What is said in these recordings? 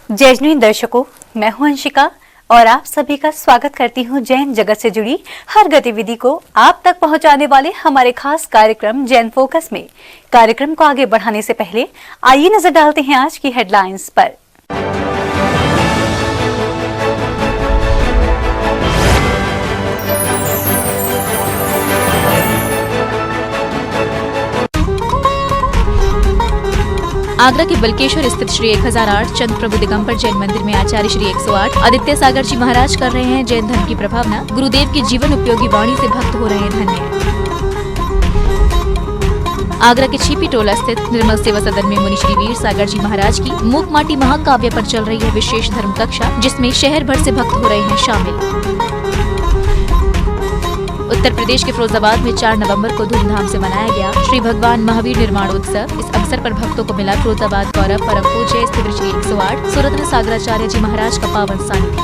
जय दर्शकों, मैं हूं अंशिका और आप सभी का स्वागत करती हूं जैन जगत से जुड़ी हर गतिविधि को आप तक पहुंचाने वाले हमारे खास कार्यक्रम जैन फोकस में। कार्यक्रम को आगे बढ़ाने से पहले आइए नजर डालते हैं आज की हेडलाइंस पर। आगरा के बलकेश्वर स्थित श्री 1008 चंद प्रभु दिगंबर जैन मंदिर में आचार्य श्री 108 आदित्य सागर जी महाराज कर रहे हैं जैन धर्म की प्रभावना। गुरुदेव की जीवन उपयोगी वाणी से भक्त हो रहे हैं धन्य। आगरा के छिपी टोला स्थित निर्मल सेवा सदन में मुनि श्री वीर सागर जी महाराज की मूक माटी महाकाव्य पर चल रही है विशेष धर्म कक्षा, जिसमें शहर भर से भक्त हो रहे हैं शामिल। उत्तर प्रदेश के फिरोजाबाद में 4 नवंबर को धूमधाम से मनाया गया श्री भगवान महावीर निर्माणोत्सव। इस अवसर पर भक्तों को मिला फिरोजाबाद गौरव परम पूज्य स्थित श्री 108 सुरत्न सागराचार्य जी महाराज का पावन सानिध्य।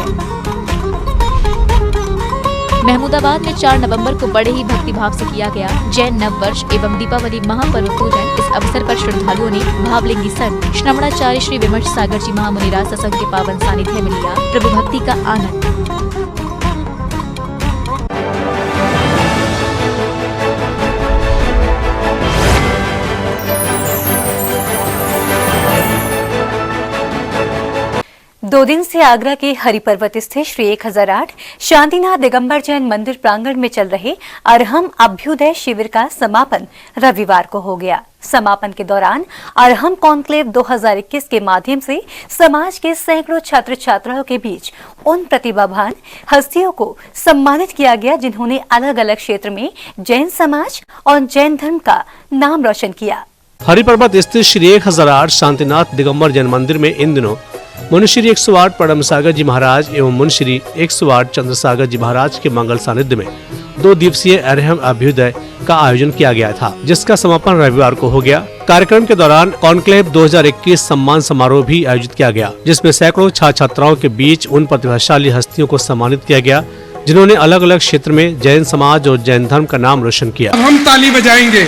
महमूदाबाद में 4 नवंबर को बड़े ही भक्तिभाव से किया गया जैन नव वर्ष एवं दीपावली महापर्व पूजन। इस अवसर पर श्रद्धालुओं ने भावलिंगी संत श्रवणाचार्य श्री विमर्श सागर जी महामुनिराज सत्संग के पावन सानिध्य में लिया प्रभु भक्ति का आनंद। दो दिन से आगरा के हरिपर्वत स्थित श्री 1008 शांतिनाथ दिगंबर जैन मंदिर प्रांगण में चल रहे अरहम अभ्युदय शिविर का समापन रविवार को हो गया। समापन के दौरान अरहम कॉन्क्लेव 2021 के माध्यम से समाज के सैकड़ों छात्र छात्राओं के बीच उन प्रतिभावान हस्तियों को सम्मानित किया गया जिन्होंने अलग अलग क्षेत्र में जैन समाज और जैन धर्म का नाम रोशन किया। हरिपर्वत स्थित श्री 1008 शांतिनाथ दिगंबर जैन मंदिर में इन दिनों मुनिश्री 108 परम सागर जी महाराज एवं मुनिश्री 108 चंद्र सागर जी महाराज के मंगल सानिध्य में 2 दिवसीय अरहम अभ्युदय का आयोजन किया गया था, जिसका समापन रविवार को हो गया। कार्यक्रम के दौरान कॉन्क्लेव 2021 सम्मान समारोह भी आयोजित किया गया, जिसमें सैकड़ों छात्र छात्राओं के बीच उन प्रतिभाशाली हस्तियों को सम्मानित किया गया जिन्होंने अलग अलग क्षेत्र में जैन समाज और जैन धर्म का नाम रोशन किया। हम ताली बजाएंगे।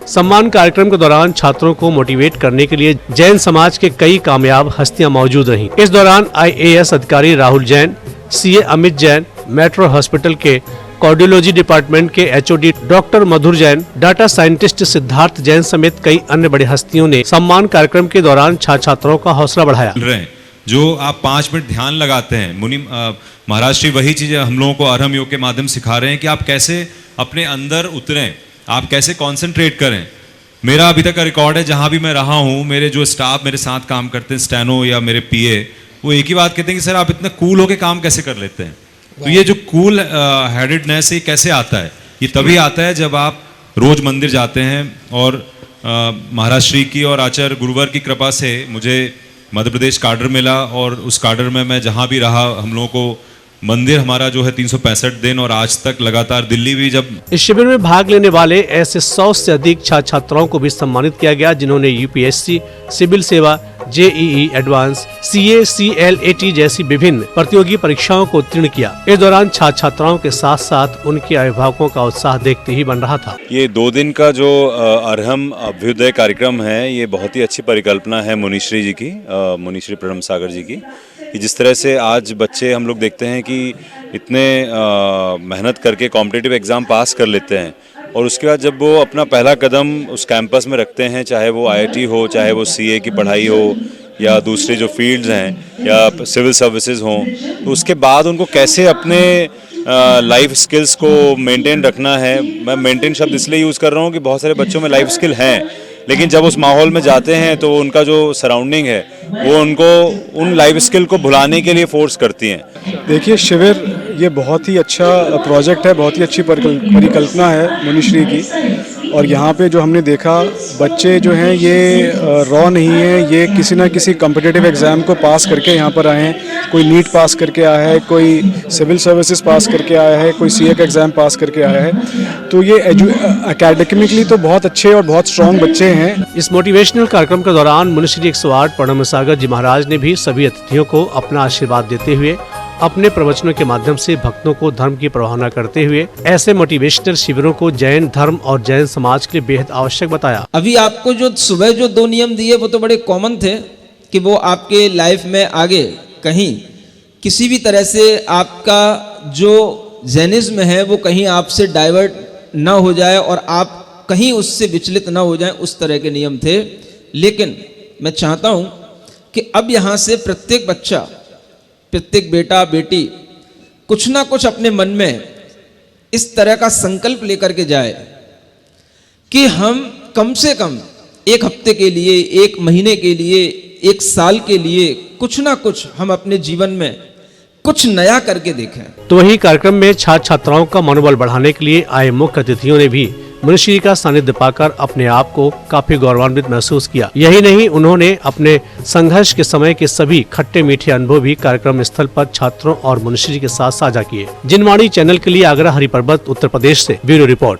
सम्मान कार्यक्रम के दौरान छात्रों को मोटिवेट करने के लिए जैन समाज के कई कामयाब हस्तियां मौजूद रहीं। इस दौरान IAS अधिकारी Rahul Jain, CA Amit Jain, metro hospital के कार्डियोलॉजी डिपार्टमेंट के HOD डॉक्टर मधुर जैन, डाटा साइंटिस्ट सिद्धार्थ जैन समेत कई अन्य बड़े हस्तियों ने सम्मान कार्यक्रम के दौरान छात्र छात्राओं का हौसला बढ़ाया। जो आप 5 मिनट ध्यान लगाते हैं, मुनि महाराज श्री वही चीजें हम लोगों को अरहम योग के माध्यम सिखा रहे हैं कि आप कैसे अपने अंदर उतरें, आप कैसे कंसंट्रेट करें। मेरा अभी तक का रिकॉर्ड है, जहां भी मैं रहा हूं, मेरे जो स्टाफ मेरे साथ काम करते हैं, स्टेनो या मेरे PA, वो एक ही बात कहते हैं कि सर आप इतना कूल होके काम कैसे कर लेते हैं। तो ये जो कूल हेडेडनेस है कैसे आता है, ये तभी आता है जब आप रोज मंदिर जाते हैं। और महाराज श्री की और आचार्य गुरुवर की कृपा से मुझे मध्य प्रदेश काडर मिला और उस काडर में मैं जहाँ भी रहा, हम लोगों को मंदिर हमारा जो है 365 दिन और आज तक लगातार दिल्ली भी। जब इस शिविर में भाग लेने वाले ऐसे 100 से अधिक छात्र छात्राओं को भी सम्मानित किया गया जिन्होंने UPSC, सिविल सेवा, JEE एडवांस, CA, CLAT जैसी विभिन्न प्रतियोगी परीक्षाओं को उत्तीर्ण किया। इस दौरान छात्र छात्राओं के साथ साथ उनके अभिभावकों का उत्साह देखते ही बन रहा था। ये 2 दिन का जो अरहम अभ्युदय कार्यक्रम है, ये बहुत ही अच्छी परिकल्पना है मुनिश्री जी की, मुनिश्री परम सागर जी की, कि जिस तरह से आज बच्चे हम लोग देखते हैं कि इतने मेहनत करके कॉम्पिटिटिव एग्ज़ाम पास कर लेते हैं और उसके बाद जब वो अपना पहला कदम उस कैंपस में रखते हैं, चाहे वो IIT हो, चाहे वो CA की पढ़ाई हो या दूसरे जो फील्ड्स हैं या सिविल सर्विसेज हों, तो उसके बाद उनको कैसे अपने लाइफ स्किल्स को मेंटेन रखना है। मैं मेंटेन शब्द इसलिए यूज़ कर रहा हूँ कि बहुत सारे बच्चों में लाइफ स्किल हैं, लेकिन जब उस माहौल में जाते हैं तो उनका जो सराउंडिंग है वो उनको उन लाइफ स्किल को भुलाने के लिए फोर्स करती हैं। देखिए, शिविर ये बहुत ही अच्छा प्रोजेक्ट है, बहुत ही अच्छी परिकल्पना है मुनिश्री की। और यहाँ पे जो हमने देखा, बच्चे जो हैं ये रॉ नहीं है, ये किसी ना किसी कॉम्पिटिटिव एग्ज़ाम को पास करके यहाँ पर आए हैं। कोई नीट पास करके आया है, कोई सिविल सर्विसेज पास करके आया है, कोई CA का एग्ज़ाम पास करके आया है। तो ये एकेडमिकली तो बहुत अच्छे और बहुत स्ट्रॉन्ग बच्चे हैं। इस मोटिवेशनल कार्यक्रम के दौरान मुनिश्री 108 परम सागर जी महाराज ने भी सभी अतिथियों को अपना आशीर्वाद देते हुए अपने प्रवचनों के माध्यम से भक्तों को धर्म की प्रवाहना करते हुए ऐसे मोटिवेशनल शिविरों को जैन धर्म और जैन समाज के लिए बेहद आवश्यक बताया। अभी आपको जो सुबह जो 2 नियम दिए वो तो बड़े कॉमन थे, कि वो आपके लाइफ में आगे कहीं किसी भी तरह से आपका जो जेनिज्म है वो कहीं आपसे डाइवर्ट ना हो जाए और आप कहीं उससे विचलित ना हो जाए, उस तरह के नियम थे। लेकिन मैं चाहता हूँ कि अब यहाँ से प्रत्येक बच्चा, प्रत्येक बेटा बेटी कुछ ना कुछ अपने मन में इस तरह का संकल्प लेकर के जाए कि हम कम से कम एक हफ्ते के लिए, एक महीने के लिए, एक साल के लिए कुछ ना कुछ हम अपने जीवन में कुछ नया करके देखें। तो वही कार्यक्रम में छात्र छात्राओं का मनोबल बढ़ाने के लिए आए मुख्य अतिथियों ने भी मुनिश्री का सानिध्य पाकर अपने आप को काफी गौरवान्वित महसूस किया। यही नहीं, उन्होंने अपने संघर्ष के समय के सभी खट्टे मीठे अनुभव भी कार्यक्रम स्थल पर छात्रों और मुनिश्री के साथ साझा किए। जिनवाणी चैनल के लिए आगरा हरिपर्वत उत्तर प्रदेश से ब्यूरो रिपोर्ट।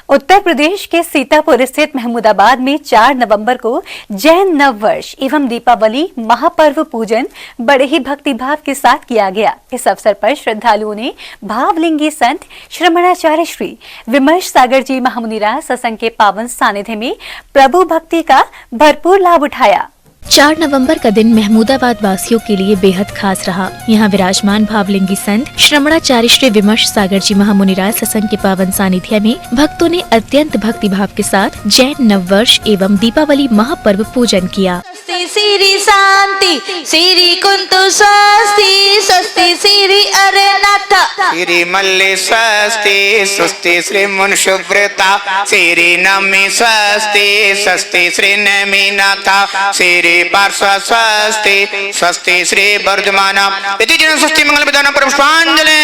उत्तर प्रदेश के सीतापुर स्थित महमूदाबाद में 4 नवंबर को जैन नव वर्ष एवं दीपावली महापर्व पूजन बड़े ही भक्तिभाव के साथ किया गया। इस अवसर पर श्रद्धालुओं ने भावलिंगी संत श्रमणाचार्य श्री विमर्श सागर जी महामुनिराज सत्संग के पावन सानिध्य में प्रभु भक्ति का भरपूर लाभ उठाया। 4 नवंबर का दिन महमूदाबाद वासियों के लिए बेहद खास रहा। यहाँ विराजमान भावलिंगी संत श्रमणाचार्य श्री विमर्श सागर जी महामुनिराज सत्संग के पावन सानिध्य में भक्तों ने अत्यंत भक्तिभाव के साथ जैन नव वर्ष एवं दीपावली महापर्व पूजन किया। सिरी शांति सिरी कुंतु स्वस्ति स्वस्ति सिरी अरनाथ सिरी मल्ले स्वस्ति स्वस्ति श्री मुनशुभ्रता सिरी नमी स्वस्ति स्वस्ति श्री नमीनाथा सिरी पार्श्व स्वस्ति स्वस्ति श्री वर्धमाना स्वस्ति मंगल विधान पुष्पांजलि।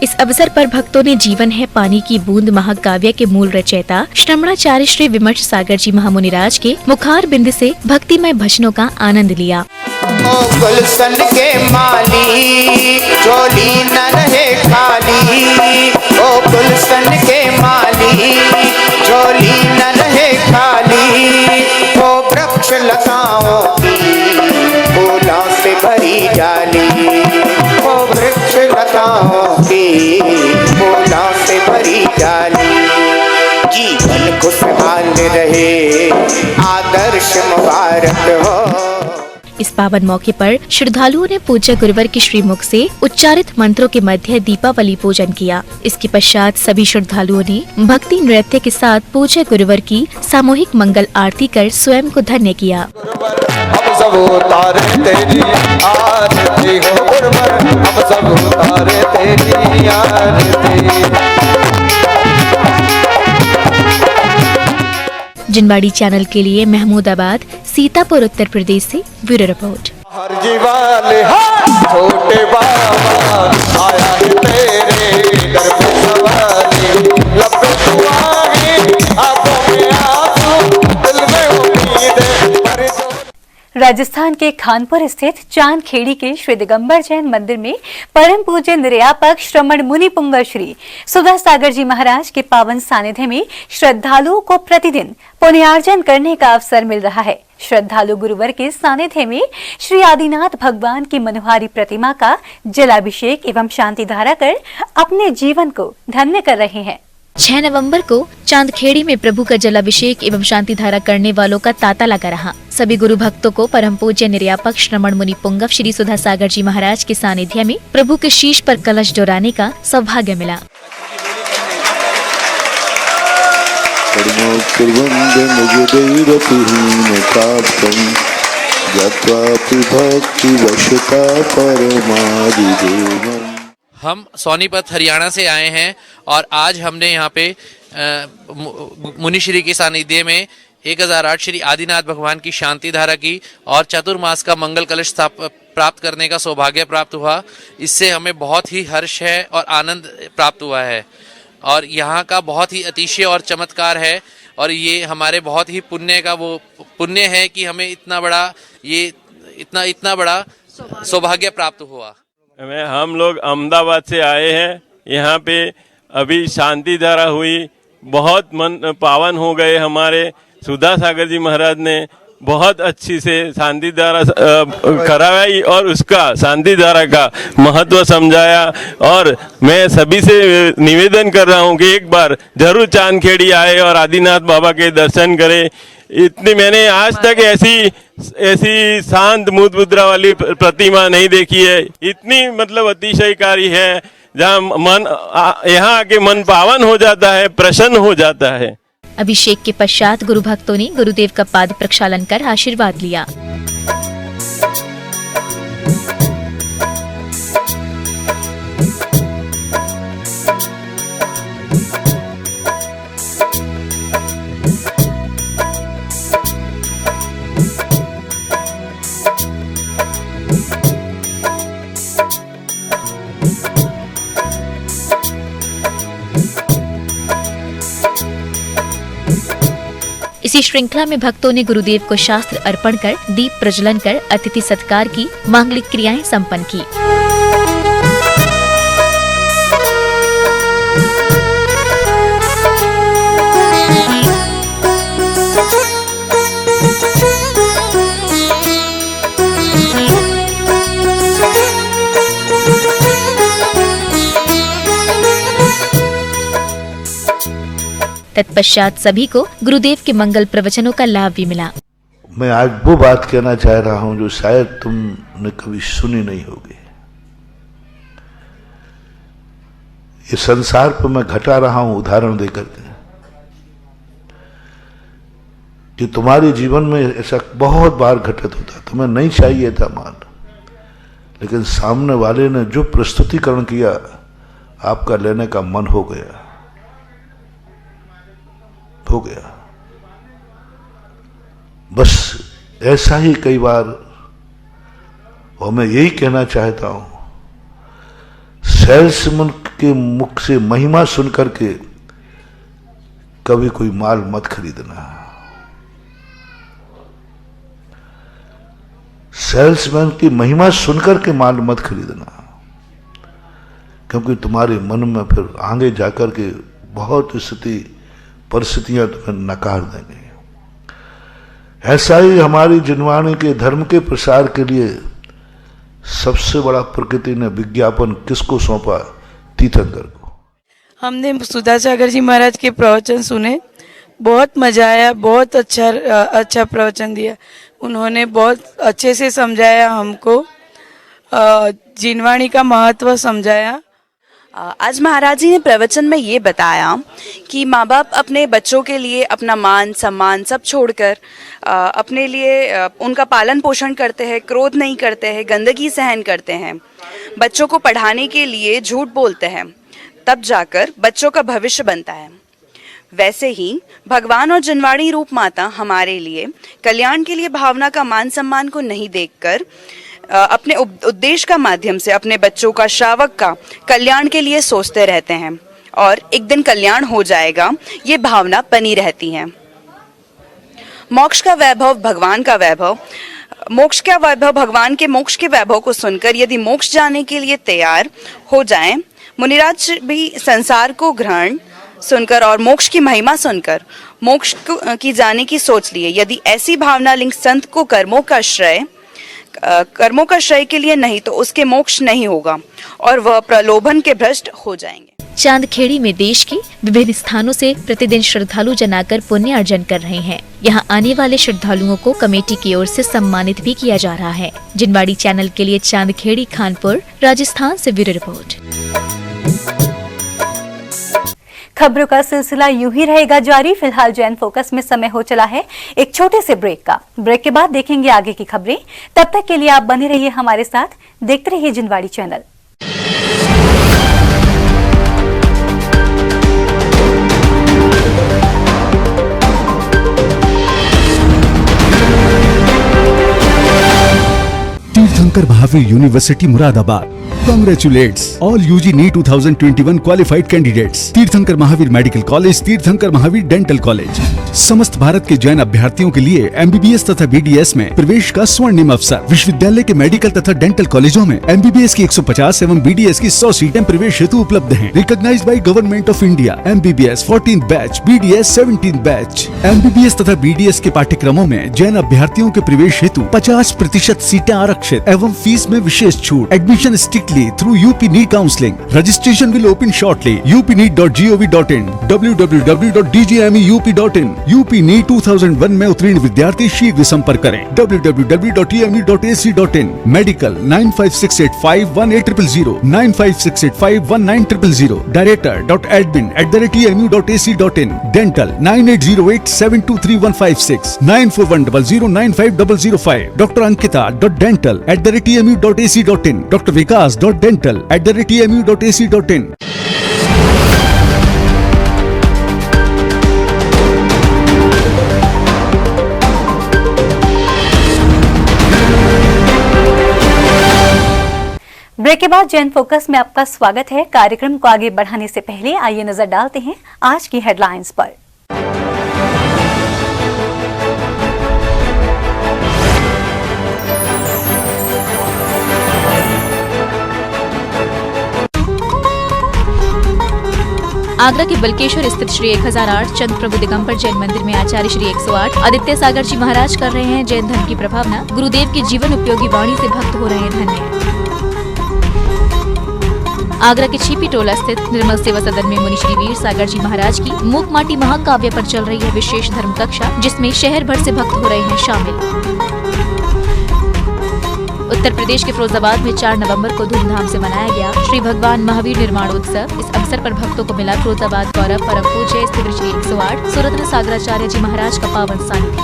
इस अवसर पर भक्तों ने जीवन है पानी की बूंद महाकाव्य के मूल रचयिता श्रमणाचार्य श्री विमर्श सागर जी महामुनिराज के मुखार बिंद से भक्तिमय भजनों का आनंद लिया। ओ गुलशन के माली झोली न रहे खाली, ओ गुलशन के माली झोली न रहे खाली, ओ वृक्ष लताओं की फूलों से भरी जाली, ओ वृक्ष लताओं की फूलों से भरी जाली, जीवन खुशहाल रहे आदर्श मुबारक हो। इस पावन मौके पर श्रद्धालुओं ने पूज्य गुरुवर के श्रीमुख से उच्चारित मंत्रों के मध्य दीपावली पूजन किया। इसके पश्चात सभी श्रद्धालुओं ने भक्ति नृत्य के साथ पूज्य गुरुवर की सामूहिक मंगल आरती कर स्वयं को धन्य किया। हम सब उतारे तेरी आरती हो गुरुवर, हम सब उतारे तेरी आरती। जिनवाड़ी चैनल के लिए महमूदाबाद सीतापुर उत्तर प्रदेश से ब्यूरो रिपोर्ट। हर जीवाले छोटे बाबा आया है तेरे दर पे सवारी, लब पे दुआएं आंखों में आंसू दिल में उम्मीदें। राजस्थान के खानपुर स्थित चांदखेड़ी के श्री दिगंबर जैन मंदिर में परम पूज्य निर्यापक श्रमण मुनि पुंगव श्री सुधा सागर जी महाराज के पावन सानिध्य में श्रद्धालुओं को प्रतिदिन पुण्यार्जन करने का अवसर मिल रहा है। श्रद्धालु गुरुवर के सानिध्य में श्री आदिनाथ भगवान की मनोहारी प्रतिमा का जलाभिषेक एवं शांति धारा कर अपने जीवन को धन्य कर रहे हैं। 6 नवंबर को चांदखेड़ी में प्रभु का जलाभिषेक एवं शांति धारा करने वालों का तांता लगा रहा। सभी गुरु भक्तों को परम पूज्य निर्यापक श्रमण मुनि पुंगव श्री सुधा सागर जी महाराज के सानिध्य में प्रभु के शीश पर कलश डोराने का सौभाग्य मिला। हम सोनीपत हरियाणा से आए हैं और आज हमने यहाँ पे मुनिश्री के सानिध्य में 1008 श्री आदिनाथ भगवान की शांति धारा की और चतुर्मास का मंगल कलश प्राप्त करने का सौभाग्य प्राप्त हुआ। इससे हमें बहुत ही हर्ष है और आनंद प्राप्त हुआ है और यहाँ का बहुत ही अतिशय और चमत्कार है और ये हमारे बहुत ही पुण्य का वो पुण्य है कि हमें इतना बड़ा सौभाग्य प्राप्त हुआ। हम लोग अहमदाबाद से आए हैं। यहाँ पे अभी शांति धारा हुई, बहुत मन पावन हो गए। हमारे सुधा सागर जी महाराज ने बहुत अच्छी से शांति धारा कराई और उसका शांति धारा का महत्व समझाया और मैं सभी से निवेदन कर रहा हूँ कि एक बार जरूर चांदखेड़ी आए और आदिनाथ बाबा के दर्शन करें। इतनी मैंने आज तक ऐसी शांत मुद्रा वाली प्रतिमा नहीं देखी है। इतनी मतलब अतिशयकारी है, जहाँ यहाँ आके मन पावन हो जाता है, प्रसन्न हो जाता है। अभिषेक के पश्चात गुरु भक्तों ने गुरुदेव का पाद प्रक्षालन कर आशीर्वाद लिया। इसी श्रृंखला में भक्तों ने गुरुदेव को शास्त्र अर्पण कर दीप प्रज्वलन कर अतिथि सत्कार की मांगलिक क्रियाएं संपन्न की। तत्पश्चात सभी को गुरुदेव के मंगल प्रवचनों का लाभ भी मिला। मैं आज वो बात कहना चाह रहा हूं जो शायद तुमने कभी सुनी नहीं होगी। ये संसार पर मैं घटा रहा हूं उदाहरण देकर के कि तुम्हारे जीवन में ऐसा बहुत बार घटित होता, तुम्हें नहीं चाहिए था मान, लेकिन सामने वाले ने जो प्रस्तुतिकरण किया आपका लेने का मन हो गया। बस ऐसा ही कई बार, और मैं यही कहना चाहता हूं, सेल्समैन के मुख से महिमा सुनकर के कभी कोई माल मत खरीदना। सेल्समैन की महिमा सुनकर के माल मत खरीदना, क्योंकि तुम्हारे मन में फिर आगे जाकर के बहुत परिस्थितियां तुम्हें नकार देंगे। ऐसा ही हमारी जिनवाणी के धर्म के प्रसार के लिए सबसे बड़ा प्रकृति ने विज्ञापन किसको सौंपा? तीर्थंकर को। हमने सुधा सागर जी महाराज के प्रवचन सुने, बहुत मजा आया, बहुत अच्छा प्रवचन दिया। उन्होंने बहुत अच्छे से समझाया हमको, जिनवाणी का महत्व समझाया। आज महाराज जी ने प्रवचन में ये बताया कि माँ बाप अपने बच्चों के लिए अपना मान सम्मान सब छोड़कर अपने लिए उनका पालन पोषण करते हैं, क्रोध नहीं करते हैं, गंदगी सहन करते हैं, बच्चों को पढ़ाने के लिए झूठ बोलते हैं, तब जाकर बच्चों का भविष्य बनता है। वैसे ही भगवान और जिनवाणी रूप माता हमारे लिए कल्याण के लिए भावना का मान सम्मान को नहीं देखकर अपने उद्देश्य का माध्यम से अपने बच्चों का, श्रावक का कल्याण के लिए सोचते रहते हैं और एक दिन कल्याण हो जाएगा, ये भावना बनी रहती है। मोक्ष का वैभव भगवान का वैभव, मोक्ष का वैभव भगवान के मोक्ष के वैभव को सुनकर यदि मोक्ष जाने के लिए तैयार हो जाएं, मुनिराज भी संसार को ग्रहण सुनकर और मोक्ष की महिमा सुनकर मोक्ष की जाने की सोच लिए। यदि ऐसी भावना लिंग संत को कर्मों का श्रेय के लिए नहीं तो उसके मोक्ष नहीं होगा और वह प्रलोभन के भ्रष्ट हो जाएंगे। चांदखेड़ी में देश के विभिन्न स्थानों से प्रतिदिन श्रद्धालु जन आकर पुण्य अर्जन कर रहे हैं। यहाँ आने वाले श्रद्धालुओं को कमेटी की ओर से सम्मानित भी किया जा रहा है। जिनवाड़ी चैनल के लिए चांदखेड़ी, खानपुर, राजस्थान से ब्यूरो रिपोर्ट। खबरों का सिलसिला यूं ही रहेगा जारी। फिलहाल जैन फोकस में समय हो चला है एक छोटे से ब्रेक का। ब्रेक के बाद देखेंगे आगे की खबरें। तब तक के लिए आप बने रहिए हमारे साथ, देखते रहिए जिनवाड़ी चैनल। तीर्थंकर Mahavir university Moradabad congratulates all UG NEET 2021 qualified candidates। तीर्थंकर महावीर मेडिकल कॉलेज, तीर्थंकर महावीर डेंटल कॉलेज समस्त भारत के जैन अभ्यर्थियों के लिए MBBS तथा BDS में प्रवेश का स्वर्णिम अवसर। विश्वविद्यालय के मेडिकल तथा डेंटल कॉलेजों में MBBS की 150 एवं BDS की 100 सीटें प्रवेश हेतु उपलब्ध हैं। Recognised by government of India. MBBS 14th batch, BDS 17th batch. MBBS तथा BDS के पाठ्यक्रमों में जैन अभ्यर्थियों के प्रवेश हेतु 50% सीटें आरक्षित एवं फीस में विशेष छूट। Admission strictly directly through UP NEET counselling. Registration will open shortly. upneet.gov.in, www.dgmeup.in. UP NEET 2001 में उत्तीर्ण विद्यार्थी शीघ्र संपर्क करें www.emu.ac.in. Medical 9568518000, 9568519000. director.admin@emu.ac.in. dental 9808723156, 9410095005. Dr. Ankita.dental@emu.ac.in. Dr. Vikas.dental@emu.ac.in. Break के बाद जैन फोकस में आपका स्वागत है। कार्यक्रम को आगे बढ़ाने से पहले आइए नजर डालते हैं आज की हेडलाइंस पर। आगरा के बलकेश्वर स्थित श्री 1008 चंद्र प्रभु दिगंबर जैन मंदिर में आचार्य श्री 108 आदित्य सागर जी महाराज कर रहे हैं जैन धर्म की प्रभावना। गुरुदेव की जीवन उपयोगी वाणी से भक्त हो रहे हैं धन्य। आगरा के छिपी टोला स्थित निर्मल सेवा सदन में मुनि श्री वीर सागर जी महाराज की मूक माटी महाकाव्य पर चल रही है विशेष धर्म कक्षा, जिसमें शहर भर से भक्त हो रहे हैं शामिल। उत्तर प्रदेश के फिरोजाबाद में 4 नवंबर को धूमधाम से मनाया गया श्री भगवान महावीर निर्माणोत्सव। इस अवसर पर भक्तों को मिला फिरोजाबाद गौरव परम पूज्य स्थित श्री 108 सुरत्न सागराचार्य जी महाराज का पावन सानिध्य।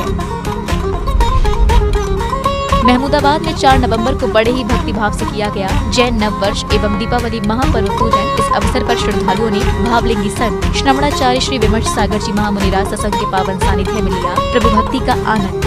महमूदाबाद में 4 नवंबर को बड़े ही भक्तिभाव से किया गया जैन नव वर्ष एवं दीपावली महापर्व पूजन। इस अवसर पर श्रद्धालुओं ने भावलिंगी संत श्रमणाचार्य श्री विमर्श सागर जी महामुनिराज सत्संग के पावन सानिध्य में लिया प्रभु भक्ति का आनंद।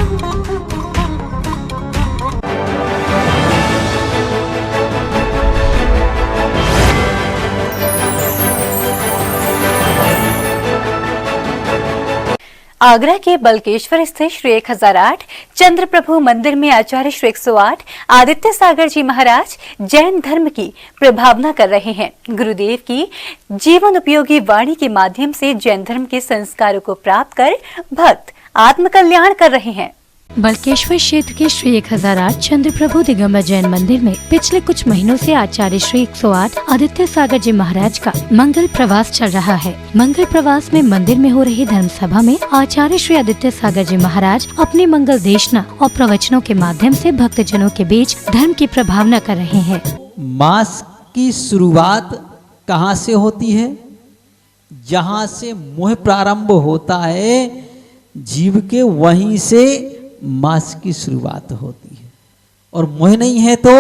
आगरा के बलकेश्वर स्थित श्री 1008 चंद्र प्रभु मंदिर में आचार्य श्री 108 आदित्य सागर जी महाराज जैन धर्म की प्रभावना कर रहे हैं। गुरुदेव की जीवन उपयोगी वाणी के माध्यम से जैन धर्म के संस्कारों को प्राप्त कर भक्त आत्मकल्याण कर रहे हैं। बलकेश्वर क्षेत्र के श्री 1008 चंद्र प्रभु दिगंबर जैन मंदिर में पिछले कुछ महीनों से आचार्य श्री 108 आदित्य सागर जी महाराज का मंगल प्रवास चल रहा है। मंगल प्रवास में मंदिर में हो रही धर्म सभा में आचार्य श्री आदित्य सागर जी महाराज अपनी मंगल देशना और प्रवचनों के माध्यम से भक्तजनों के बीच धर्म की प्रभावना कर रहे हैं। मास की शुरुआत कहाँ से होती है? जहाँ से मोह प्रारंभ होता है जीव के, वहीं से मास की शुरुआत होती है। और मोह नहीं है तो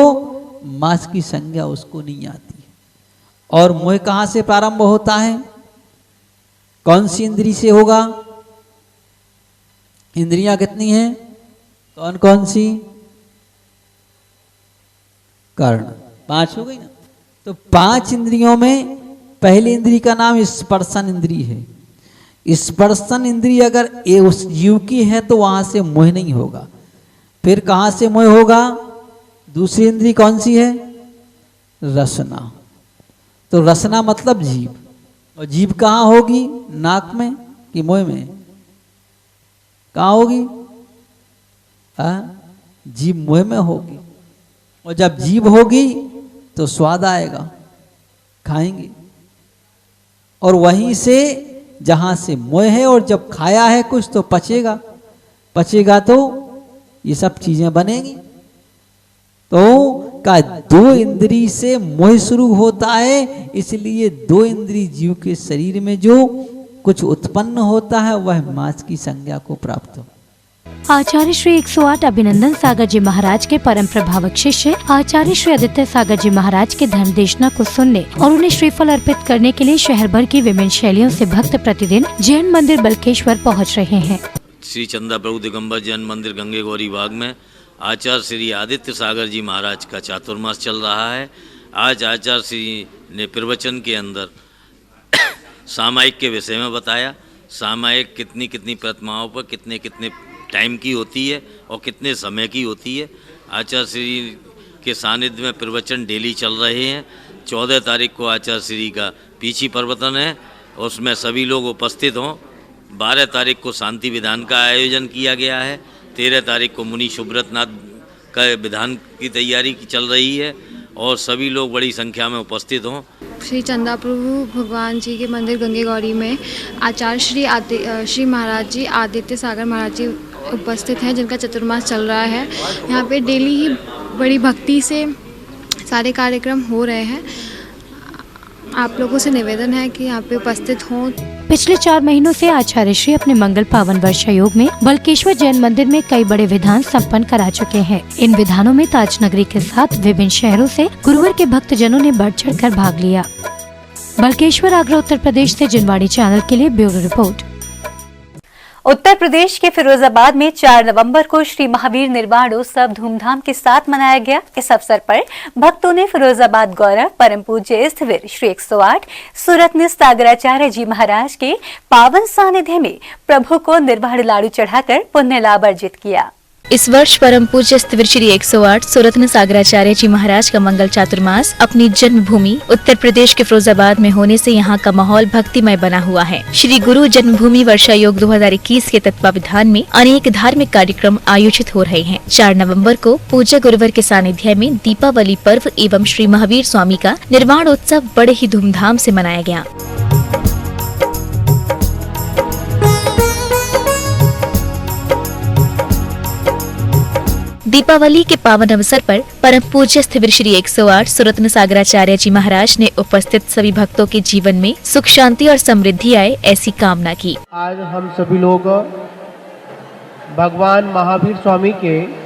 मास की संज्ञा उसको नहीं आती है। और मोह कहाँ से प्रारंभ होता है? कौन सी इंद्री से होगा? इंद्रियां कितनी हैं? कौन कौन सी? कर्ण 5 हो गई ना। तो 5 इंद्रियों में पहली इंद्री का नाम स्पर्शन इंद्री है। स्पर्शन इंद्री अगर उस जीव की है तो वहां से मोह नहीं होगा। फिर कहां से मोह होगा? दूसरी इंद्री कौन सी है? रसना। तो रसना मतलब जीव। और जीव कहाँ होगी? नाक में कि मोह में? कहाँ होगी? जीव मोह में होगी। और जब जीव होगी तो स्वाद आएगा, खाएंगे। और वहीं से जहां से मोह है और जब खाया है कुछ तो पचेगा, पचेगा तो ये सब चीजें बनेंगी। तो का 2 इंद्री से मोह शुरू होता है, इसलिए 2 इंद्री जीव के शरीर में जो कुछ उत्पन्न होता है वह मास की संज्ञा को प्राप्त हो। आचार्य श्री 108 अभिनंदन सागर जी महाराज के परम प्रभावक शिष्य आचार्य श्री आदित्य सागर जी महाराज के धर्म देशना को सुनने और उन्हें श्रीफल अर्पित करने के लिए शहर भर की विभिन्न शैलियों से भक्त प्रतिदिन जैन मंदिर बलकेश्वर पहुंच रहे हैं। श्री चंद्र प्रभु दिगंबर जैन मंदिर गंगे गौरी बाग में आचार्य श्री आदित्य सागर जी महाराज का चातुर्मास चल रहा है। आज आचार्य श्री ने प्रवचन के अंदर सामायिक के विषय में बताया। सामायिक कितनी कितनी प्रतिमाओं पर कितने कितने टाइम की होती है और कितने समय की होती है। आचार्य श्री के सानिध्य में प्रवचन डेली चल रहे हैं। 14 तारीख को आचार्य श्री का पीछी प्रवचन है, उसमें सभी लोग उपस्थित हों। 12 तारीख को शांति विधान का आयोजन किया गया है। 13 तारीख को मुनि सुब्रत नाथ का विधान की तैयारी चल रही है और सभी लोग बड़ी संख्या में उपस्थित हों। श्री चंदा प्रभु भगवान जी के मंदिर गंगे गौरी में आचार्य श्री महाराज जी आदित्य सागर महाराज जी उपस्थित हैं, जिनका चतुर्मास चल रहा है। यहाँ पे डेली ही बड़ी भक्ति से सारे कार्यक्रम हो रहे हैं। आप लोगों से निवेदन है कि यहाँ पे उपस्थित हों। पिछले 4 महीनों से आचार्य श्री अपने मंगल पावन वर्षायोग में बल्केश्वर जैन मंदिर में कई बड़े विधान संपन्न करा चुके हैं। इन विधानों में ताज नगरी के साथ विभिन्न शहरों से गुरुवार के भक्तजनों ने बढ़ चढ़ कर भाग लिया। बल्केश्वर, आगरा, उत्तर प्रदेश से जिनवाणी चैनल के लिए ब्यूरो रिपोर्ट। उत्तर प्रदेश के फिरोजाबाद में 4 नवंबर को श्री महावीर निर्वाण उत्सव धूमधाम के साथ मनाया गया। इस अवसर पर भक्तों ने फिरोजाबाद गौरव परम पूज्य स्थविर श्री 108 सुरत्न सागराचार्य जी महाराज के पावन सानिध्य में प्रभु को निर्वाण लाडू चढ़ाकर पुण्य लाभ अर्जित किया। इस वर्ष परम पूज्य स्थविर श्री 108 सुरत्न सागराचार्य जी महाराज का मंगल चातुर्मास अपनी जन्मभूमि उत्तर प्रदेश के फिरोजाबाद में होने से यहाँ का माहौल भक्तिमय बना हुआ है। श्री गुरु जन्मभूमि वर्षायोग 2021 के तत्वावधान में अनेक धार्मिक कार्यक्रम आयोजित हो रहे हैं। 4 नवंबर को पूज्य गुरुवर के सानिध्य में दीपावली पर्व एवं श्री महावीर स्वामी का निर्वाण उत्सव बड़े ही धूमधाम से मनाया गया। दीपावली के पावन अवसर पर परम पूज्य स्थविर श्री 108 सुरत्न सागराचार्य जी महाराज ने उपस्थित सभी भक्तों के जीवन में सुख, शांति और समृद्धि आए, ऐसी कामना की। आज हम सभी लोग भगवान महावीर स्वामी के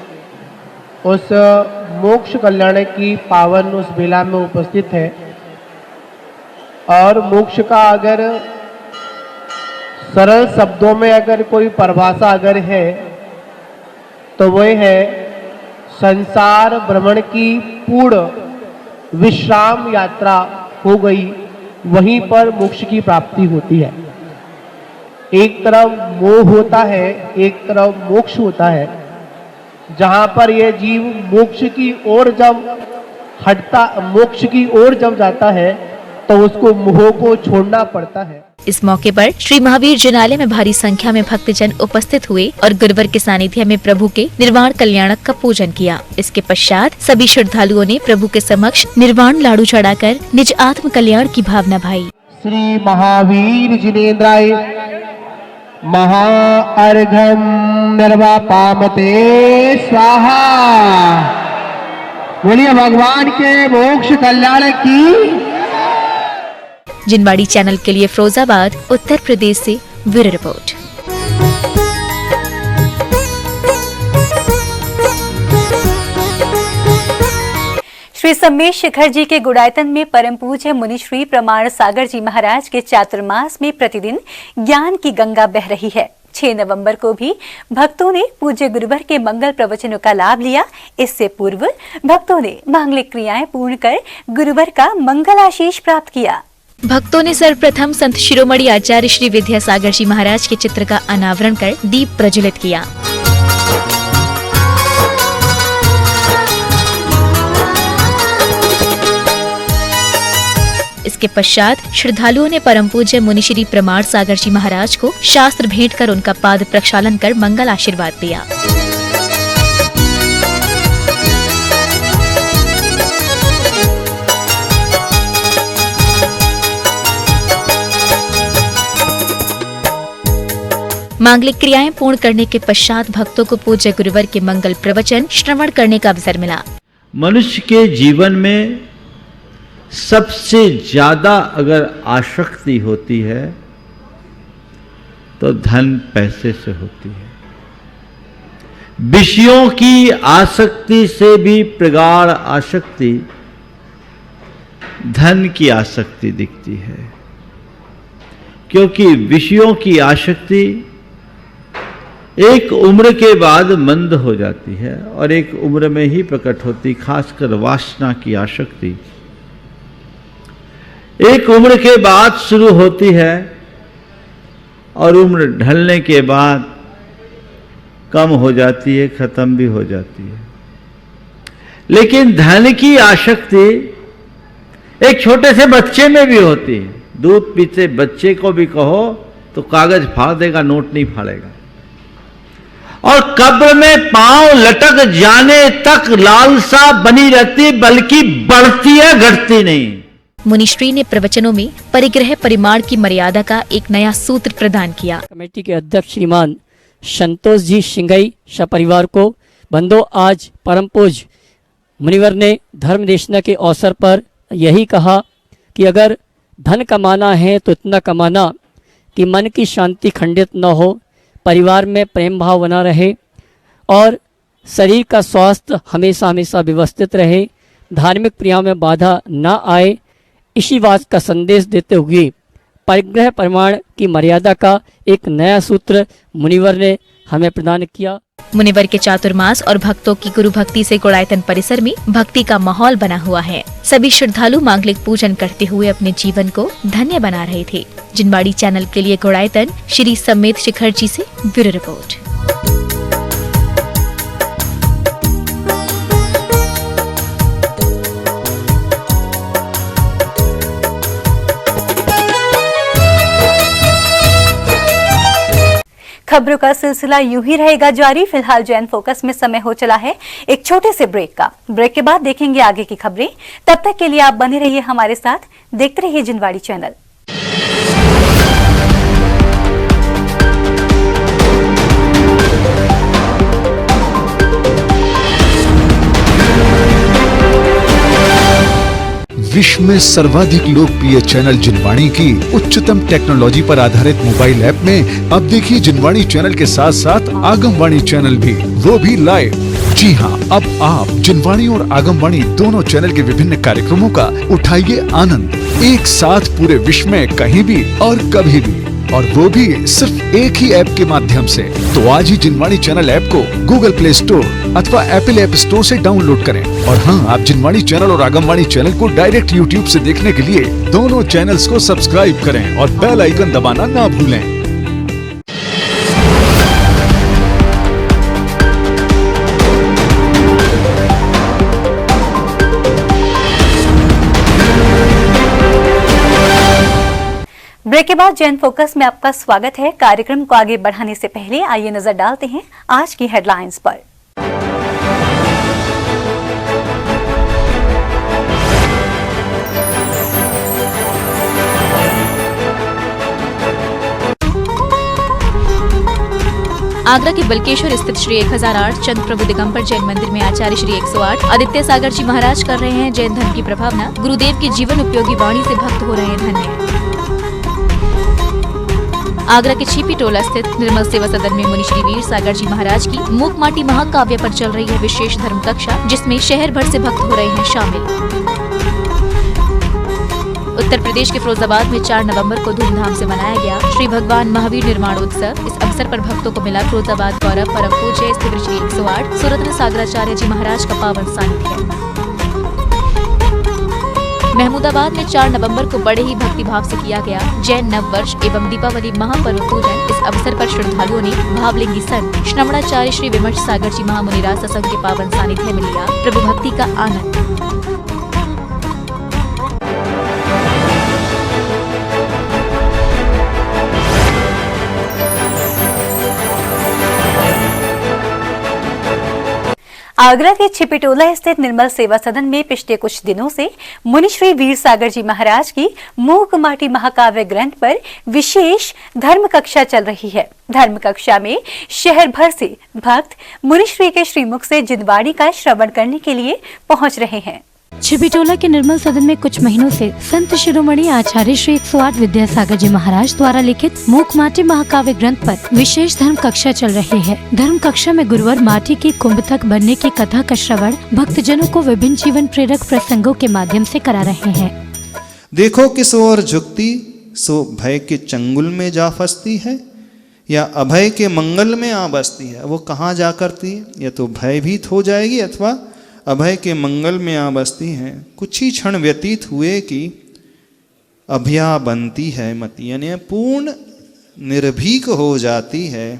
उस मोक्ष कल्याण की पावन उस बेला में उपस्थित है। और मोक्ष का अगर सरल शब्दों में अगर कोई परिभाषा अगर है तो वह है संसार भ्रमण की पूर्ण विश्राम यात्रा हो गई, वहीं पर मोक्ष की प्राप्ति होती है। एक तरफ मोह होता है, एक तरफ मोक्ष होता है। जहाँ पर यह जीव मोक्ष की ओर जब जाता है तो उसको मोह को छोड़ना पड़ता है। इस मौके पर श्री महावीर जिनालय में भारी संख्या में भक्तजन उपस्थित हुए और गुरुवर के सानिध्य में प्रभु के निर्वाण कल्याणक का पूजन किया। इसके पश्चात सभी श्रद्धालुओं ने प्रभु के समक्ष निर्वाण लाडू चढ़ाकर निज आत्म कल्याण की भावना भाई। श्री महावीर जिनेन्द्राय महाअर्घ्यं निर्वापामते स्वाहा। बोलिए भगवान के मोक्ष कल्याण की। जिनवाड़ी चैनल के लिए फिरोजाबाद उत्तर प्रदेश से ब्यूरो रिपोर्ट। श्री सम्मेश शिखर जी के गुड़ायतन में परम पूज्य मुनि श्री प्रमाण सागर जी महाराज के चातुर्मास में प्रतिदिन ज्ञान की गंगा बह रही है। 6 नवंबर को भी भक्तों ने पूज्य गुरुवर के मंगल प्रवचनों का लाभ लिया। इससे पूर्व भक्तों ने मांगलिक क्रियाएं पूर्ण कर गुरुवर का मंगल आशीष प्राप्त किया। भक्तों ने सर्वप्रथम संत शिरोमणि आचार्य श्री विद्यासागर जी महाराज के चित्र का अनावरण कर दीप प्रज्वलित किया। इसके पश्चात श्रद्धालुओं ने परम पूज्य मुनि श्री प्रमाण सागर जी महाराज को शास्त्र भेंट कर उनका पाद प्रक्षालन कर मंगल आशीर्वाद दिया। मांगलिक क्रियाएं पूर्ण करने के पश्चात भक्तों को पूज्य गुरुवर के मंगल प्रवचन श्रवण करने का अवसर मिला। मनुष्य के जीवन में सबसे ज्यादा अगर आसक्ति होती है तो धन पैसे से होती है। विषयों की आसक्ति से भी प्रगाढ़ आसक्ति धन की आसक्ति दिखती है, क्योंकि विषयों की आसक्ति एक उम्र के बाद मंद हो जाती है और एक उम्र में ही प्रकट होती। खासकर वासना की आसक्ति एक उम्र के बाद शुरू होती है और उम्र ढलने के बाद कम हो जाती है, खत्म भी हो जाती है। लेकिन धन की आसक्ति एक छोटे से बच्चे में भी होती है। दूध पीते बच्चे को भी कहो तो कागज फाड़ देगा, नोट नहीं फाड़ेगा। और कब्र में पांव लटक जाने तक लालसा बनी रहती, बल्कि बढ़ती है, घटती नहीं। मुनिश्री ने प्रवचनों में परिग्रह परिमाण की मर्यादा का एक नया सूत्र प्रदान किया। कमेटी के अध्यक्ष श्रीमान संतोष जी सिंघई सपरिवार को बंधो, आज परम पूज्य मुनिवर ने धर्म देशना के अवसर पर यही कहा कि अगर धन कमाना है तो इतना कमाना कि मन की शांति खंडित न हो, परिवार में प्रेम भाव बना रहे और शरीर का स्वास्थ्य हमेशा हमेशा व्यवस्थित रहे, धार्मिक क्रियाओं में बाधा न आए। इसी बात का संदेश देते हुए परिग्रह परिमाण की मर्यादा का एक नया सूत्र मुनिवर ने हमें प्रदान किया। मुनिवर के चातुर्मास और भक्तों की गुरु भक्ति से गुड़ायतन परिसर में भक्ति का माहौल बना हुआ है। सभी श्रद्धालु मांगलिक पूजन करते हुए अपने जीवन को धन्य बना रहे थे। जिनवाड़ी चैनल के लिए गुड़ायतन श्री समेत शिखर जी से ब्यूरो रिपोर्ट। खबरों का सिलसिला यूं ही रहेगा जारी। फिलहाल जैन फोकस में समय हो चला है एक छोटे से ब्रेक का। ब्रेक के बाद देखेंगे आगे की खबरें। तब तक के लिए आप बने रहिए हमारे साथ, देखते रहिए जिनवाड़ी चैनल। विश्व में सर्वाधिक लोकप्रिय चैनल जिनवाणी की उच्चतम टेक्नोलॉजी पर आधारित मोबाइल ऐप में अब देखिए जिनवाणी चैनल के साथ साथ आगमवाणी चैनल भी, वो भी लाइव। जी हाँ, अब आप जिनवाणी और आगमवाणी दोनों चैनल के विभिन्न कार्यक्रमों का उठाइए आनंद, एक साथ पूरे विश्व में कहीं भी और कभी भी, और वो भी सिर्फ एक ही ऐप के माध्यम से। तो आज ही जिनवाणी चैनल ऐप को गूगल प्ले स्टोर अथवा एप्पल ऐप स्टोर से डाउनलोड करें। और हाँ, आप जिनवाणी चैनल और आगमवाणी चैनल को डायरेक्ट यूट्यूब से देखने के लिए दोनों चैनल्स को सब्सक्राइब करें और बेल आइकन दबाना ना भूलें। ब्रेक के बाद जैन फोकस में आपका स्वागत है। कार्यक्रम को आगे बढ़ाने से पहले आइए नजर डालते हैं आज की हेडलाइंस पर। आगरा के बलकेश्वर स्थित श्री 1008 चंद्र प्रभु दिगंबर जैन मंदिर में आचार्य श्री 108 आदित्य सागर जी महाराज कर रहे हैं जैन धर्म की प्रभावना। गुरुदेव की जीवन उपयोगी वाणी से भक्त हो रहे हैं धन्य। आगरा के छिपी टोला स्थित निर्मल सेवा सदन में मुनि श्री वीर सागर जी महाराज की मूक माटी महाकाव्य पर चल रही है विशेष धर्म कक्षा, जिसमें शहर भर से भक्त हो रहे हैं शामिल। उत्तर प्रदेश के फिरोजाबाद में 4 नवंबर को धूमधाम से मनाया गया श्री भगवान महावीर निर्माणोत्सव। इस अवसर पर भक्तों को मिला फिरोजाबाद गौरव परम पूज्य स्थित श्री 108 सुरत्न सागराचार्य जी महाराज का पावन सानिध्य। महमूदाबाद में 4 नवंबर को बड़े ही भक्तिभाव से किया गया जैन नव वर्ष एवं दीपावली महापर्व पूजन। इस अवसर पर श्रद्धालुओं ने भावलिंगी संत श्रमणाचार्य श्री विमर्श सागर जी महामुनिराज सत्संग के पावन सानिध्य में लिया प्रभु भक्ति का आनंद। आगरा के छिपीटोला स्थित निर्मल सेवा सदन में पिछले कुछ दिनों से मुनि श्री वीर सागर जी महाराज की मूक माटी महाकाव्य ग्रंथ पर विशेष धर्म कक्षा चल रही है। धर्म कक्षा में शहर भर से भक्त मुनि श्री के श्रीमुख से जिनवाड़ी का श्रवण करने के लिए पहुंच रहे हैं। छिपीटोला के निर्मल सदन में कुछ महीनों से संत शिरोमणि आचार्य श्री 108 विद्यासागर जी महाराज द्वारा लिखित मूक माटी महाकाव्य ग्रंथ पर विशेष धर्म कक्षा चल रही है। धर्म कक्षा में गुरुवार माटी की कुंभ तक बनने की कथा का श्रवण भक्तजनों को विभिन्न जीवन प्रेरक प्रसंगों के माध्यम से करा रहे हैं। देखो किस ओर झुकती सो भय के चंगुल में जा फंसती है या अभय के मंगल में आ बसती है। वो कहाँ जा करती है, या तो भयभीत हो जाएगी अथवा अभय के मंगल में आ बसती हैं। कुछ ही क्षण व्यतीत हुए कि अभया बनती है मति, यानी पूर्ण निर्भीक हो जाती है।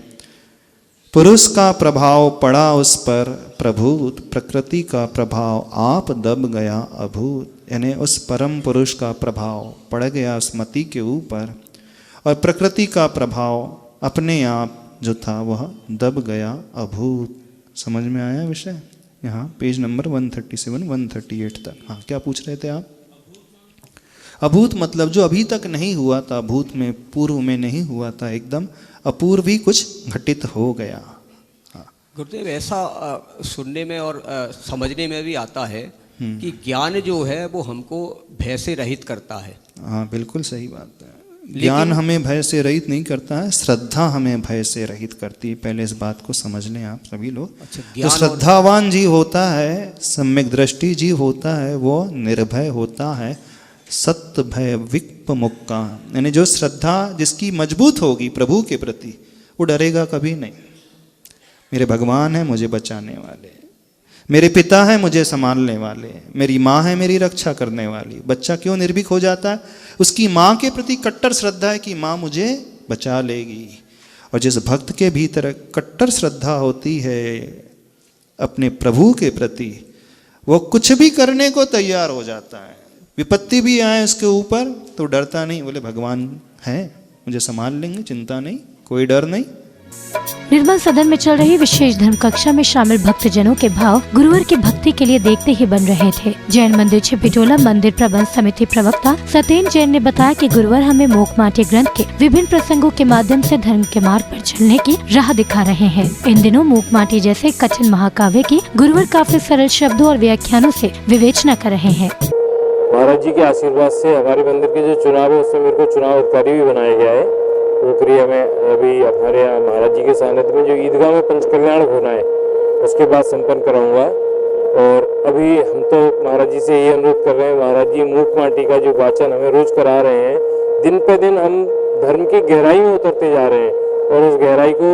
पुरुष का प्रभाव पड़ा उस पर प्रभूत, प्रकृति का प्रभाव आप दब गया अभूत, यानी उस परम पुरुष का प्रभाव पड़ गया उस मति के ऊपर और प्रकृति का प्रभाव अपने आप जो था वह दब गया अभूत। समझ में आया विषय? यहाँ पेज नंबर 137 138 तक। हाँ, क्या पूछ रहे थे आप? अभूत मतलब जो अभी तक नहीं हुआ था, भूत में पूर्व में नहीं हुआ था, एकदम अपूर्व ही कुछ घटित हो गया। गुरुदेव, ऐसा सुनने में और समझने में भी आता है कि ज्ञान जो है वो हमको भय से रहित करता है। हाँ, बिल्कुल सही बात है। ज्ञान हमें भय से रहित नहीं करता है, श्रद्धा हमें भय से रहित करती है। पहले इस बात को समझ लें आप सभी लोग। अच्छा, जो श्रद्धावान जीव होता है, सम्यक दृष्टि जीव होता है, वो निर्भय होता है, सत्य भय विक्प मुक्का। यानी जो श्रद्धा जिसकी मजबूत होगी प्रभु के प्रति, वो डरेगा कभी नहीं। मेरे भगवान है मुझे बचाने वाले, मेरे पिता है मुझे संभालने वाले, मेरी माँ है मेरी रक्षा करने वाली। बच्चा क्यों निर्भीक हो जाता है? उसकी माँ के प्रति कट्टर श्रद्धा है कि माँ मुझे बचा लेगी। और जिस भक्त के भीतर कट्टर श्रद्धा होती है अपने प्रभु के प्रति, वो कुछ भी करने को तैयार हो जाता है। विपत्ति भी आए उसके ऊपर तो डरता नहीं, बोले भगवान है मुझे संभाल लेंगे, चिंता नहीं, कोई डर नहीं। निर्मल सदन में चल रही विशेष धर्म कक्षा में शामिल भक्तजनों के भाव गुरुवर की भक्ति के लिए देखते ही बन रहे थे। जैन मंदिर छिपिटोला मंदिर प्रबंध समिति प्रवक्ता सत्येन जैन ने बताया कि गुरुवर हमें मोक्षमाटी ग्रंथ के विभिन्न प्रसंगों के माध्यम से धर्म के मार्ग पर चलने की राह दिखा रहे हैं। इन दिनों मोक्षमाटी जैसे कठिन महाकाव्य की गुरुवर काफी सरल शब्दों और व्याख्यानों से विवेचना कर रहे हैं। महाराज जी के आशीर्वाद से हमारे मंदिर के जो चुनाव है उसमें मेरे को चुनाव अधिकारी भी बनाया गया है। वो क्रिया में अभी हमारे यहाँ महाराज जी के सानिध्य में जो ईदगाह में पंचकल्याण होना है उसके बाद संपन्न कराऊंगा। और अभी हम तो महाराज जी से ये अनुरोध कर रहे हैं, महाराज जी मोक्षमाटी का जो वाचन हमें रोज करा रहे हैं, दिन पे दिन हम धर्म की गहराई में उतरते जा रहे हैं। और उस गहराई को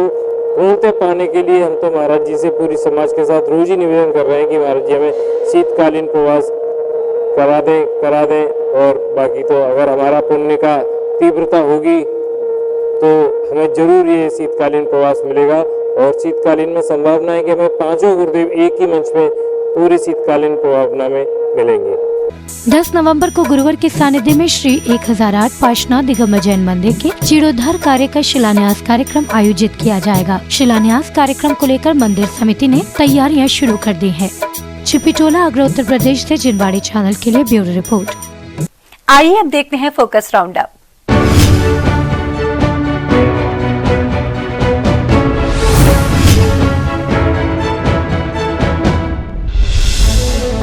पूर्णतः पाने के लिए हम तो महाराज जी से पूरी समाज के साथ रोज ही निवेदन कर रहे हैं कि महाराज जी हमें शीतकालीन प्रवास करा दें। और बाकी तो अगर हमारा पुण्य का तीव्रता होगी तो हमें जरूर ये शीतकालीन प्रवास मिलेगा। और शीतकालीन में संभावना है कि हमें पांचों गुरुदेव एक ही मंच में पूरी शीतकालीन प्रभावना में मिलेंगे। 10 नवंबर को गुरुवर के सानिध्य में श्री 1008 पार्श्वनाथ दिगंबर जैन मंदिर के जीर्णोद्धार कार्य का शिलान्यास कार्यक्रम आयोजित किया जाएगा। शिलान्यास कार्यक्रम को लेकर मंदिर समिति ने तैयारियां शुरू कर दी है। छिपिटोला आगरा उत्तर प्रदेश से जिनवाड़ी चैनल के लिए ब्यूरो रिपोर्ट। आइए अब देखते हैं फोकस राउंड अप।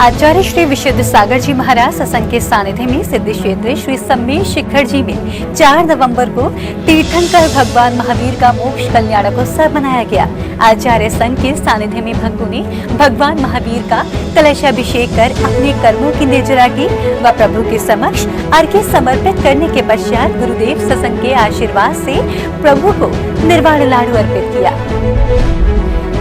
आचार्य श्री विशुद्ध सागर जी महाराज सत्संग के सानिध्य में सिद्ध क्षेत्र श्री सम्मेश शिखर जी में 4 नवंबर को तीर्थंकर भगवान महावीर का मोक्ष कल्याणकोत्सव मनाया गया। आचार्य संघ के सानिध्य में भक्तों ने भगवान महावीर का कलशाभिषेक कर अपने कर्मों की निर्जरा की व प्रभु के समक्ष अर्घ्य समर्पित करने के पश्चात गुरुदेव सत्संग के आशीर्वाद से प्रभु को निर्वाण लाडू अर्पित किया।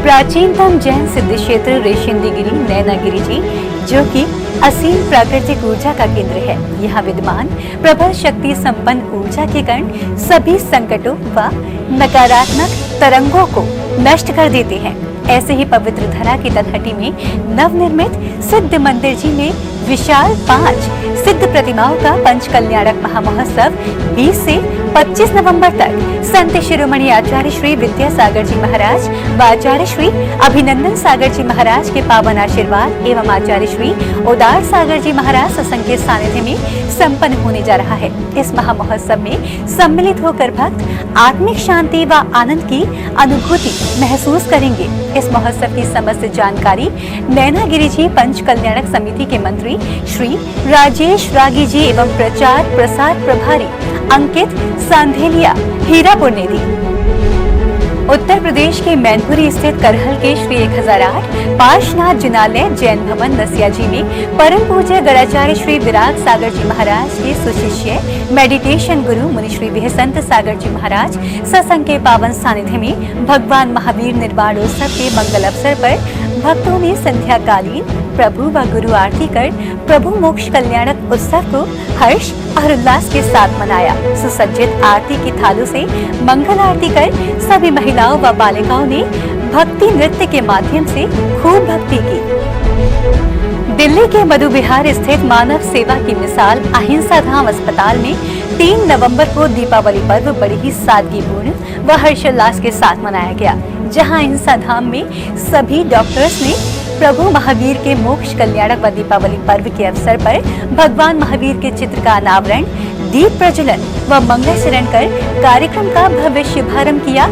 प्राचीनतम जैन सिद्ध क्षेत्र रेशिंदीगिरी नैनागिरी जी जो कि असीम प्राकृतिक ऊर्जा का केंद्र है। यहाँ विद्यमान प्रबल शक्ति संपन्न ऊर्जा के कण सभी संकटों व नकारात्मक तरंगों को नष्ट कर देते हैं। ऐसे ही पवित्र धरा की तलहटी में नवनिर्मित सिद्ध मंदिर जी में विशाल 5 सिद्ध प्रतिमाओं का पंच कल्याणक महामहोत्सव 20 से 25 नवंबर तक संत शिरोमणि आचार्य श्री विद्यासागर जी महाराज व आचार्य श्री अभिनंदन सागर जी महाराज के पावन आशीर्वाद एवं आचार्य श्री उदार सागर जी महाराज सत्संग के सानिध्य में संपन्न होने जा रहा है। इस महामहोत्सव में सम्मिलित होकर भक्त आत्मिक शांति व आनंद की अनुभूति महसूस करेंगे। इस महोत्सव की समस्त जानकारी नैनागिरी जी पंच कल्याणक समिति के मंत्री श्री राजेश रागी जी एवं प्रचार प्रसार प्रभारी अंकित सांधेलिया हीरापुर ने दी। उत्तर प्रदेश के मैनपुरी स्थित करहल के श्री 1008 पार्श्वनाथ जिनालय जैन भवन नसिया जी में परम पूज्य गणाचार्य श्री विराग सागर जी महाराज के सुशिष्य मेडिटेशन गुरु मुनि श्री विहसंत सागर जी महाराज सत्संग के पावन सानिध्य में भगवान महावीर निर्वाणोत्सव के मंगल अवसर पर भक्तों ने संध्याकालीन प्रभु व गुरु आरती कर प्रभु मोक्ष कल्याणक उत्सव को हर्ष और उल्लास के साथ मनाया। सुसज्जित आरती की थालों से मंगल आरती कर सभी महिलाओं व बालिकाओं ने भक्ति नृत्य के माध्यम से खूब भक्ति की। दिल्ली के मधु विहार स्थित मानव सेवा की मिसाल अहिंसा धाम अस्पताल में 3 नवंबर को दीपावली पर्व बड़ी ही सादगीपूर्ण व हर्षोल्लास के साथ मनाया गया, जहां अहिंसा धाम में सभी डॉक्टर्स ने प्रभु महावीर के मोक्ष कल्याणक व दीपावली पर्व के अवसर पर भगवान महावीर के चित्र का अनावरण, दीप प्रज्वलन व मंगलाचरण कर कार्यक्रम का भव्य शुभारंभ किया।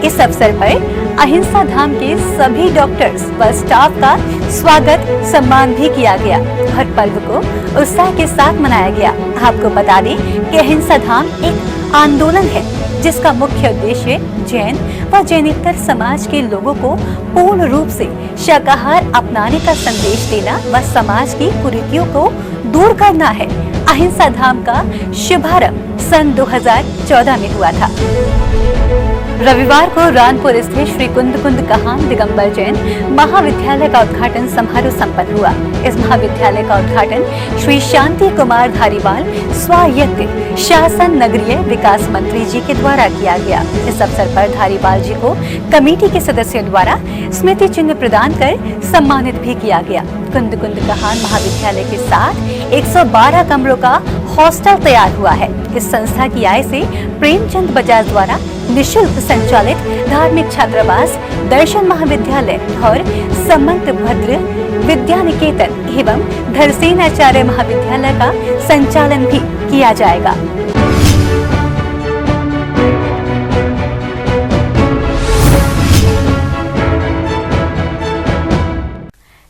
इस अवसर पर अहिंसा धाम के सभी डॉक्टर्स व स्टाफ का स्वागत सम्मान भी किया गया और पर्व को उत्साह के साथ मनाया गया। आपको बता दें कि अहिंसा धाम एक आंदोलन है जिसका मुख्य उद्देश्य जैन व जैनेतर समाज के लोगों को पूर्ण रूप से शाकाहार अपनाने का संदेश देना व समाज की कुरीतियों को दूर करना है। अहिंसा धाम का शुभारंभ सन 2014 में हुआ था। रविवार को रानपुर स्थित श्री कुंद कहान दिगंबर जैन महाविद्यालय का उद्घाटन समारोह संपन्न हुआ। इस महाविद्यालय का उद्घाटन श्री शांति कुमार धारीवाल स्वायत्त शासन नगरीय विकास मंत्री जी के द्वारा किया गया। इस अवसर पर धारीवाल जी को कमेटी के सदस्यों द्वारा स्मृति चिन्ह प्रदान कर सम्मानित भी किया गया। कुंद कहान महाविद्यालय के साथ 112 कमरों का हॉस्टल तैयार हुआ है। इस संस्था की आय से प्रेमचंद बजाज द्वारा निशुल्क संचालित धार्मिक छात्रावास, दर्शन महाविद्यालय और समंत भद्र विद्या निकेतन एवं धरसेन आचार्य महाविद्यालय का संचालन भी किया जाएगा।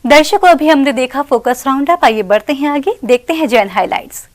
दर्शकों, अभी हमने देखा फोकस राउंड अप। आइए बढ़ते हैं आगे, देखते हैं जैन हाइलाइट्स।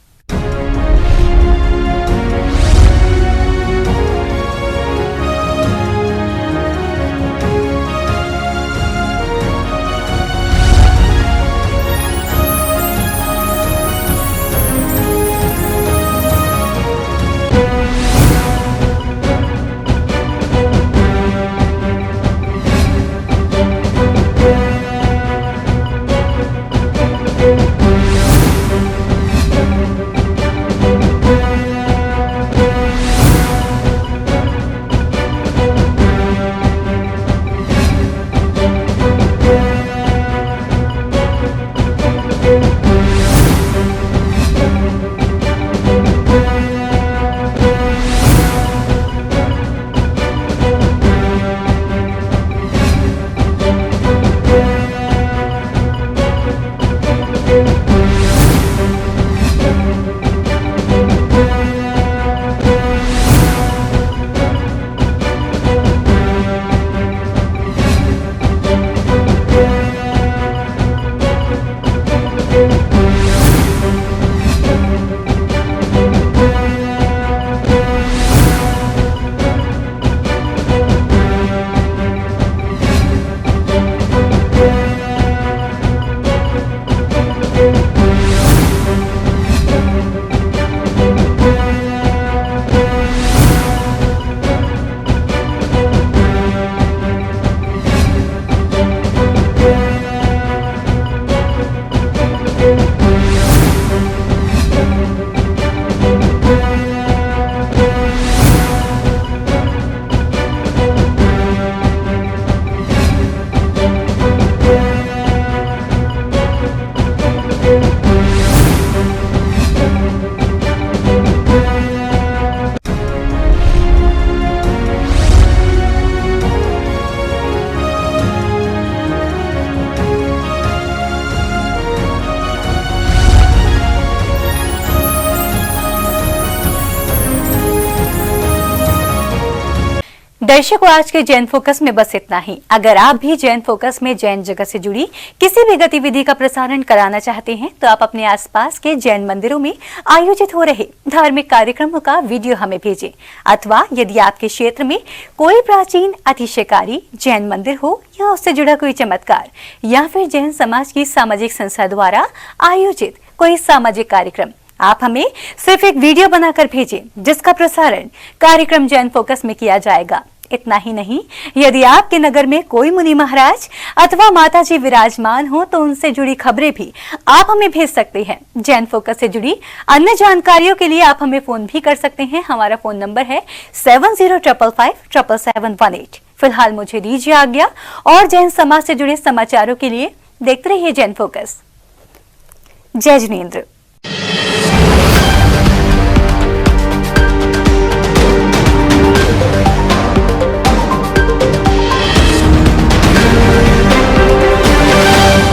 दर्शकों, आज के जैन फोकस में बस इतना ही। अगर आप भी जैन फोकस में जैन जगत से जुड़ी किसी भी गतिविधि का प्रसारण कराना चाहते हैं तो आप अपने आसपास के जैन मंदिरों में आयोजित हो रहे धार्मिक कार्यक्रमों का वीडियो हमें भेजें। अथवा यदि आपके क्षेत्र में कोई प्राचीन अतिशयकारी जैन मंदिर हो या उससे जुड़ा कोई चमत्कार या फिर जैन समाज की सामाजिक संस्था द्वारा आयोजित कोई सामाजिक कार्यक्रम, आप हमें सिर्फ एक वीडियो बनाकर भेजें जिसका प्रसारण कार्यक्रम जैन फोकस में किया जाएगा। इतना ही नहीं, यदि आपके नगर में कोई मुनि महाराज अथवा माता जी विराजमान हो तो उनसे जुड़ी खबरें भी आप हमें भेज सकते हैं। जैन फोकस से जुड़ी अन्य जानकारियों के लिए आप हमें फोन भी कर सकते हैं। हमारा फोन नंबर है 7055577718। फिलहाल मुझे दीजिए आज्ञा और जैन समाज से जुड़े समाचारों के लिए देखते रहिए जैन फोकस। जय जिनेन्द्र।